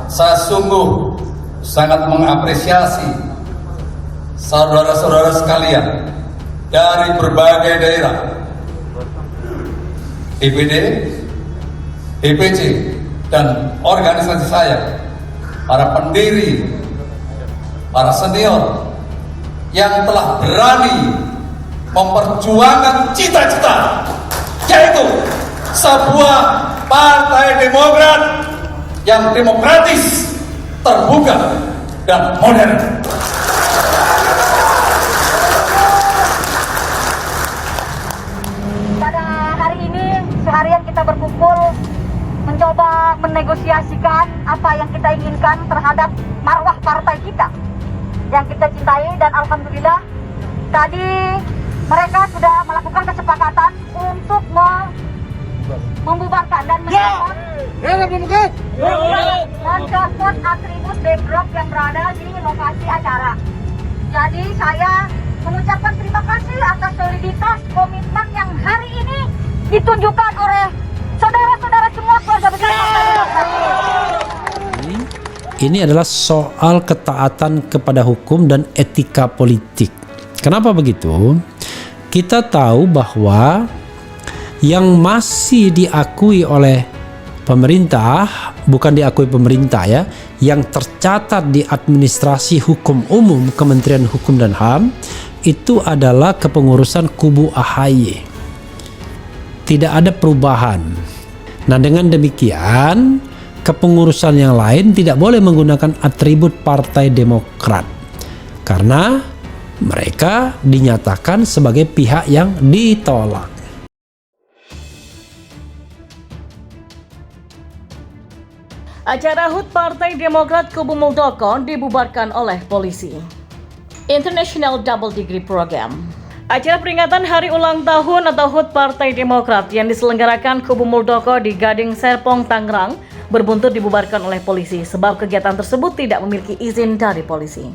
Saya sungguh sangat mengapresiasi saudara-saudara sekalian dari berbagai daerah, DPD, DPC, dan organisasi saya, para pendiri, para senior yang telah berani memperjuangkan cita-cita, yaitu sebuah partai Demokrat yang demokratis, terbuka, dan modern. Pada hari ini, seharian kita berkumpul mencoba menegosiasikan apa yang kita inginkan terhadap marwah partai kita yang kita cintai, dan alhamdulillah tadi mereka sudah melakukan kesepakatan untuk membubarkan dan mencopot atribut backdrop yang berada di lokasi acara. Jadi saya mengucapkan terima kasih atas soliditas komitmen yang hari ini ditunjukkan oleh saudara-saudara semua keluarga besar Partai Demokrat. Ini adalah soal ketaatan kepada hukum dan etika politik. Kenapa begitu? Kita tahu bahwa yang masih diakui oleh pemerintah, bukan diakui pemerintah ya, yang tercatat di administrasi hukum umum Kementerian Hukum dan HAM itu adalah kepengurusan kubu AHY. Tidak ada perubahan. Nah, dengan demikian kepengurusan yang lain tidak boleh menggunakan atribut Partai Demokrat karena mereka dinyatakan sebagai pihak yang ditolak. Acara HUT Partai Demokrat Kubu Muldoko dibubarkan oleh polisi. International Double Degree Program. Acara peringatan Hari Ulang Tahun atau HUT Partai Demokrat yang diselenggarakan Kubu Muldoko di Gading Serpong, Tangerang berbuntut dibubarkan oleh polisi sebab kegiatan tersebut tidak memiliki izin dari polisi.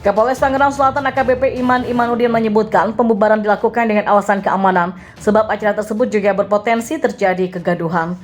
Kapolres Tangerang Selatan AKBP Iman Imanuddin menyebutkan pembubaran dilakukan dengan alasan keamanan sebab acara tersebut juga berpotensi terjadi kegaduhan.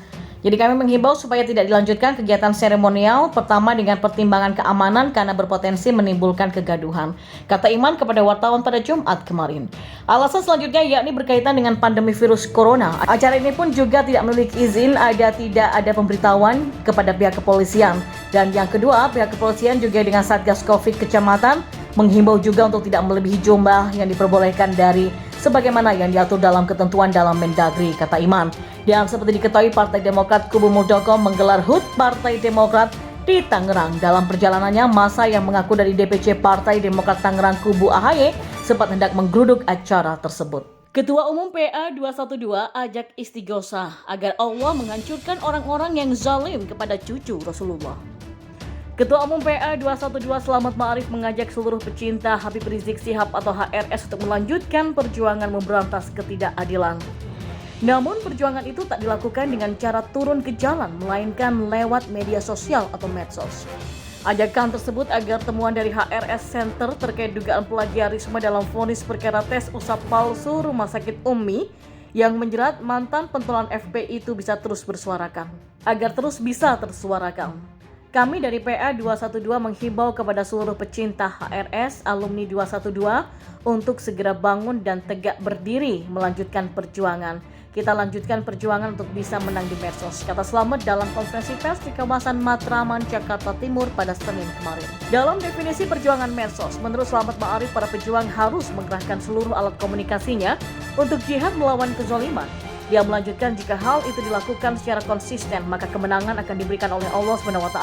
Jadi kami menghimbau supaya tidak dilanjutkan kegiatan seremonial, pertama dengan pertimbangan keamanan karena berpotensi menimbulkan kegaduhan, kata Iman kepada wartawan pada Jumat kemarin. Alasan selanjutnya yakni berkaitan dengan pandemi virus corona. Acara ini pun juga tidak memiliki izin, tidak ada pemberitahuan kepada pihak kepolisian. Dan yang kedua, pihak kepolisian juga dengan Satgas Covid Kecamatan menghimbau juga untuk tidak melebihi jumlah yang diperbolehkan dari sebagaimana yang diatur dalam ketentuan dalam Mendagri, kata Iman. Dan seperti diketahui, Partai Demokrat Kubu Muldoko menggelar HUT Partai Demokrat di Tangerang. Dalam perjalanannya, massa yang mengaku dari DPC Partai Demokrat Tangerang Kubu AHY sempat hendak menggeruduk acara tersebut. Ketua Umum PA 212 ajak istighosah agar Allah menghancurkan orang-orang yang zalim kepada cucu Rasulullah. Ketua Umum PA 212 Selamat Ma'arif mengajak seluruh pecinta Habib Rizik Syihab atau HRS untuk melanjutkan perjuangan memberantas ketidakadilan. Namun perjuangan itu tak dilakukan dengan cara turun ke jalan, melainkan lewat media sosial atau medsos. Ajakan tersebut agar temuan dari HRS Center terkait dugaan plagiarisme dalam vonis perkara tes usap palsu Rumah Sakit Ummi yang menjerat mantan pentolan FPI itu bisa terus bersuarakan. Agar terus bisa tersuarakan. Kami dari PA 212 menghimbau kepada seluruh pecinta HRS, alumni 212 untuk segera bangun dan tegak berdiri melanjutkan perjuangan. Kita lanjutkan perjuangan untuk bisa menang di medsos, kata Slamet dalam konferensi pers di kawasan Matraman, Jakarta Timur pada Senin kemarin. Dalam definisi perjuangan medsos, menurut Selamat Ma'arif, para pejuang harus mengerahkan seluruh alat komunikasinya untuk jihad melawan kezaliman. Dia melanjutkan jika hal itu dilakukan secara konsisten, maka kemenangan akan diberikan oleh Allah SWT.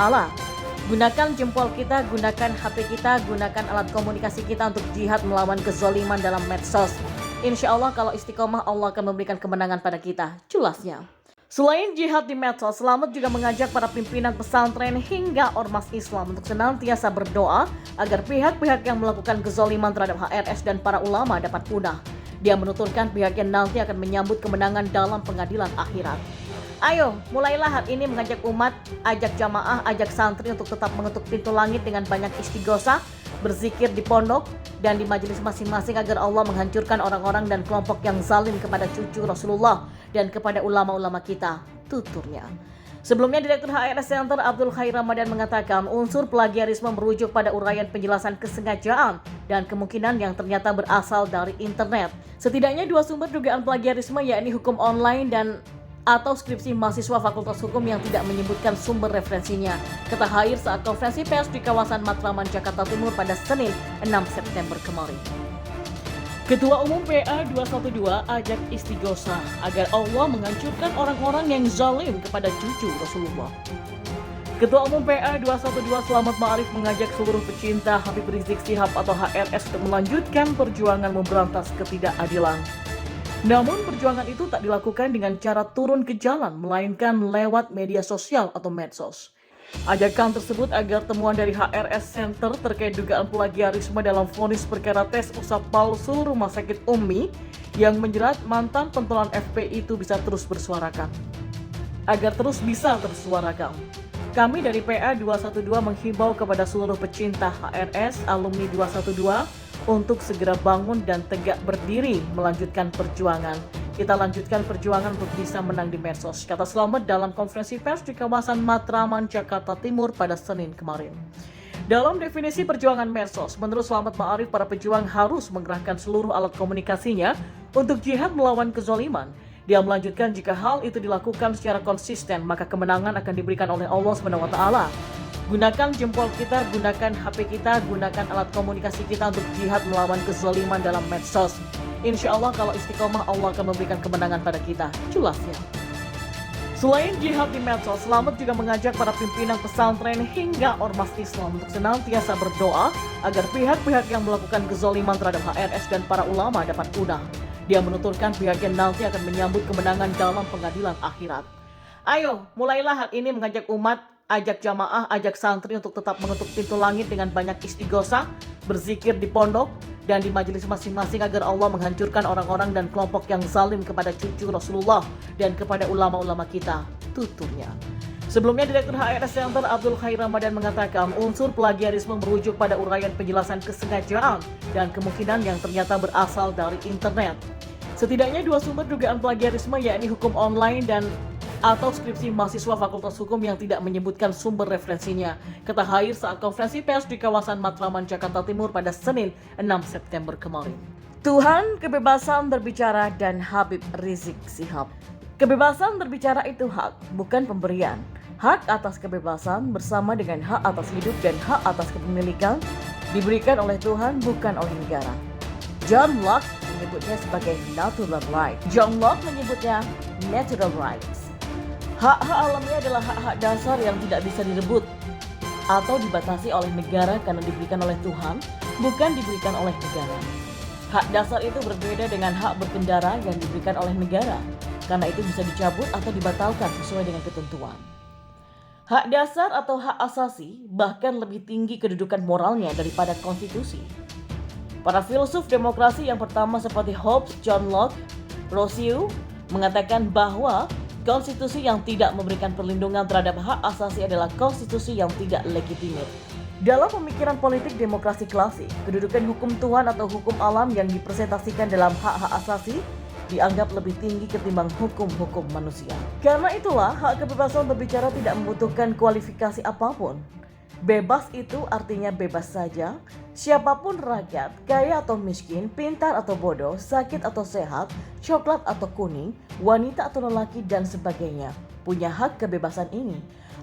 Gunakan jempol kita, gunakan HP kita, gunakan alat komunikasi kita untuk jihad melawan kezaliman dalam medsos. Insya Allah kalau istiqomah, Allah akan memberikan kemenangan pada kita. Jelasnya. Selain jihad di medsos, Selamat juga mengajak para pimpinan pesantren hingga ormas Islam untuk senantiasa berdoa agar pihak-pihak yang melakukan kezaliman terhadap HRS dan para ulama dapat punah. Dia menuturkan pihaknya nanti akan menyambut kemenangan dalam pengadilan akhirat. Ayo, mulailah hari ini mengajak umat, ajak jamaah, ajak santri untuk tetap mengetuk pintu langit dengan banyak istighosah, berzikir di pondok dan di majelis masing-masing agar Allah menghancurkan orang-orang dan kelompok yang zalim kepada cucu Rasulullah dan kepada ulama-ulama kita, tuturnya. Sebelumnya, Direktur HRS Center Abdul Khair Ramadan mengatakan unsur plagiarisme merujuk pada uraian penjelasan kesengajaan dan kemungkinan yang ternyata berasal dari internet. Setidaknya 2 sumber dugaan plagiarisme yakni hukum online dan atau skripsi mahasiswa Fakultas Hukum yang tidak menyebutkan sumber referensinya, kata Khair saat konferensi pers di kawasan Matraman, Jakarta Timur pada Senin 6 September kemarin. Ketua Umum PA 212 ajak istighosah agar Allah menghancurkan orang-orang yang zalim kepada cucu Rasulullah. Ketua Umum PA 212 Selamat Ma'arif mengajak seluruh pecinta Habib Rizik Syihab atau HRS untuk melanjutkan perjuangan memberantas ketidakadilan. Namun perjuangan itu tak dilakukan dengan cara turun ke jalan, melainkan lewat media sosial atau medsos. Ajakan tersebut agar temuan dari HRS Center terkait dugaan plagiarisme dalam vonis perkara tes usap palsu Rumah Sakit Umi yang menjerat mantan pentolan FPI itu bisa terus bersuarakan. Agar terus bisa tersuarakan, kami dari PA 212 menghimbau kepada seluruh pecinta HRS alumni 212 untuk segera bangun dan tegak berdiri melanjutkan perjuangan. Kita lanjutkan perjuangan untuk bisa menang di medsos, kata Selamat dalam konferensi pers di kawasan Matraman, Jakarta Timur pada Senin kemarin. Dalam definisi perjuangan medsos, menurut Selamat Ma'arif, para pejuang harus mengerahkan seluruh alat komunikasinya untuk jihad melawan kezaliman. Dia melanjutkan jika hal itu dilakukan secara konsisten, maka kemenangan akan diberikan oleh Allah SWT. Gunakan jempol kita, gunakan HP kita, gunakan alat komunikasi kita untuk jihad melawan kezaliman dalam medsos. Insya Allah kalau istiqomah, Allah akan memberikan kemenangan pada kita. Jelasnya. Selain jihad di medsos, Selamat juga mengajak para pimpinan pesantren hingga ormas Islam untuk senantiasa berdoa agar pihak-pihak yang melakukan kezaliman terhadap HRS dan para ulama dapat punah. Dia menuturkan pihaknya nanti akan menyambut kemenangan dalam pengadilan akhirat. Ayo, mulailah hari ini mengajak umat, ajak jamaah, ajak santri untuk tetap mengetuk pintu langit dengan banyak istighosah, berzikir di pondok, dan di majelis masing-masing agar Allah menghancurkan orang-orang dan kelompok yang zalim kepada cucu Rasulullah dan kepada ulama-ulama kita, tuturnya. Sebelumnya, Direktur HRS Center Abdul Khair Ramadan mengatakan unsur plagiarisme merujuk pada uraian penjelasan kesengajaan dan kemungkinan yang ternyata berasal dari internet. Setidaknya 2 sumber dugaan plagiarisme yakni hukum online dan atau skripsi mahasiswa Fakultas Hukum yang tidak menyebutkan sumber referensinya, kata Khair saat konferensi pers di kawasan Matraman, Jakarta Timur pada Senin 6 September kemarin. Tuhan, kebebasan berbicara dan Habib Rizik Syihab. Kebebasan berbicara itu hak, bukan pemberian. Hak atas kebebasan bersama dengan hak atas hidup dan hak atas kepemilikan diberikan oleh Tuhan, bukan oleh negara. John Locke menyebutnya sebagai natural right. John Locke menyebutnya natural rights. Hak-hak alamiah adalah hak-hak dasar yang tidak bisa direbut atau dibatasi oleh negara karena diberikan oleh Tuhan, bukan diberikan oleh negara. Hak dasar itu berbeda dengan hak berkendara yang diberikan oleh negara, karena itu bisa dicabut atau dibatalkan sesuai dengan ketentuan. Hak dasar atau hak asasi bahkan lebih tinggi kedudukan moralnya daripada konstitusi. Para filsuf demokrasi yang pertama seperti Hobbes, John Locke, Rousseau mengatakan bahwa konstitusi yang tidak memberikan perlindungan terhadap hak asasi adalah konstitusi yang tidak legitimit. Dalam pemikiran politik demokrasi klasik, kedudukan hukum Tuhan atau hukum alam yang dipresentasikan dalam hak-hak asasi dianggap lebih tinggi ketimbang hukum-hukum manusia. Karena itulah, hak kebebasan berbicara tidak membutuhkan kualifikasi apapun. Bebas itu artinya bebas saja. Siapapun rakyat, kaya atau miskin, pintar atau bodoh, sakit atau sehat, coklat atau kuning, wanita atau lelaki, dan sebagainya, punya hak kebebasan ini.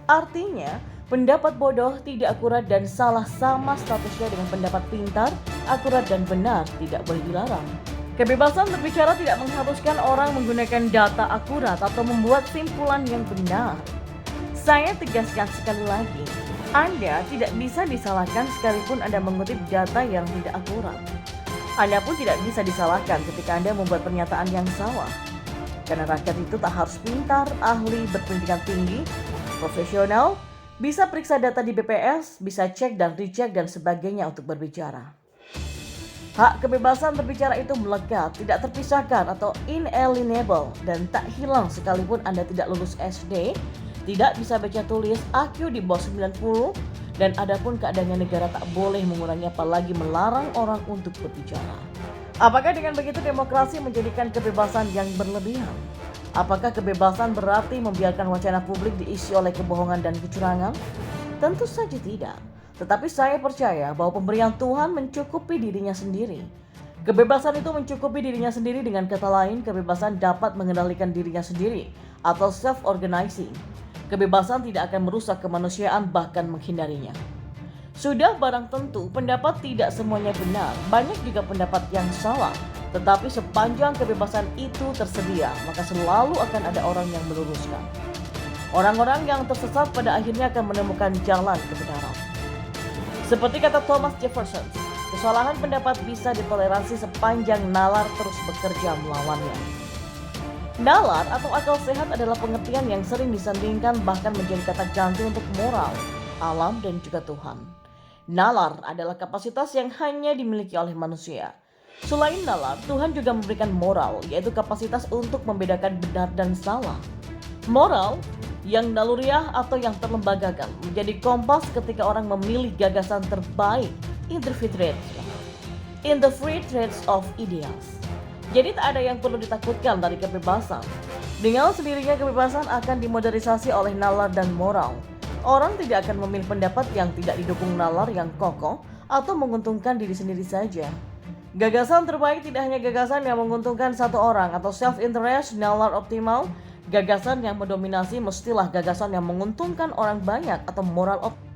Artinya, pendapat bodoh, tidak akurat, dan salah sama statusnya dengan pendapat pintar, akurat, dan benar tidak boleh dilarang. Kebebasan berbicara tidak mengharuskan orang menggunakan data akurat atau membuat simpulan yang benar. Saya tegaskan sekali lagi, Anda tidak bisa disalahkan sekalipun Anda mengutip data yang tidak akurat. Anda pun tidak bisa disalahkan ketika Anda membuat pernyataan yang salah. Karena rakyat itu tak harus pintar, ahli, berpendidikan tinggi, profesional, bisa periksa data di BPS, bisa cek dan recheck dan sebagainya untuk berbicara. Hak kebebasan berbicara itu melekat, tidak terpisahkan atau inalienable dan tak hilang sekalipun Anda tidak lulus SD, tidak bisa baca tulis, IQ di bawah 90, dan adapun keadaannya negara tak boleh mengurangi apalagi melarang orang untuk berbicara. Apakah dengan begitu demokrasi menjadikan kebebasan yang berlebihan? Apakah kebebasan berarti membiarkan wacana publik diisi oleh kebohongan dan kecurangan? Tentu saja tidak. Tetapi saya percaya bahwa pemberian Tuhan mencukupi dirinya sendiri. Kebebasan itu mencukupi dirinya sendiri, dengan kata lain, kebebasan dapat mengendalikan dirinya sendiri atau self-organizing. Kebebasan tidak akan merusak kemanusiaan, bahkan menghindarinya. Sudah barang tentu, pendapat tidak semuanya benar, banyak juga pendapat yang salah. Tetapi sepanjang kebebasan itu tersedia, maka selalu akan ada orang yang meluruskan. Orang-orang yang tersesat pada akhirnya akan menemukan jalan kebenaran. Seperti kata Thomas Jefferson, kesalahan pendapat bisa ditoleransi sepanjang nalar terus bekerja melawannya. Nalar atau akal sehat adalah pengertian yang sering disandingkan, bahkan menjadi kata ganti untuk moral, alam, dan juga Tuhan. Nalar adalah kapasitas yang hanya dimiliki oleh manusia. Selain nalar, Tuhan juga memberikan moral, yaitu kapasitas untuk membedakan benar dan salah. Moral yang naluriah atau yang terlembagakan menjadi kompas ketika orang memilih gagasan terbaik in the free trade of ideas. Jadi tak ada yang perlu ditakutkan dari kebebasan. Dengan sendirinya kebebasan akan dimodernisasi oleh nalar dan moral. Orang tidak akan memilih pendapat yang tidak didukung nalar yang kokoh atau menguntungkan diri sendiri saja. Gagasan terbaik tidak hanya gagasan yang menguntungkan satu orang atau self-interest, nalar optimal. Gagasan yang mendominasi mestilah gagasan yang menguntungkan orang banyak atau moral optimal.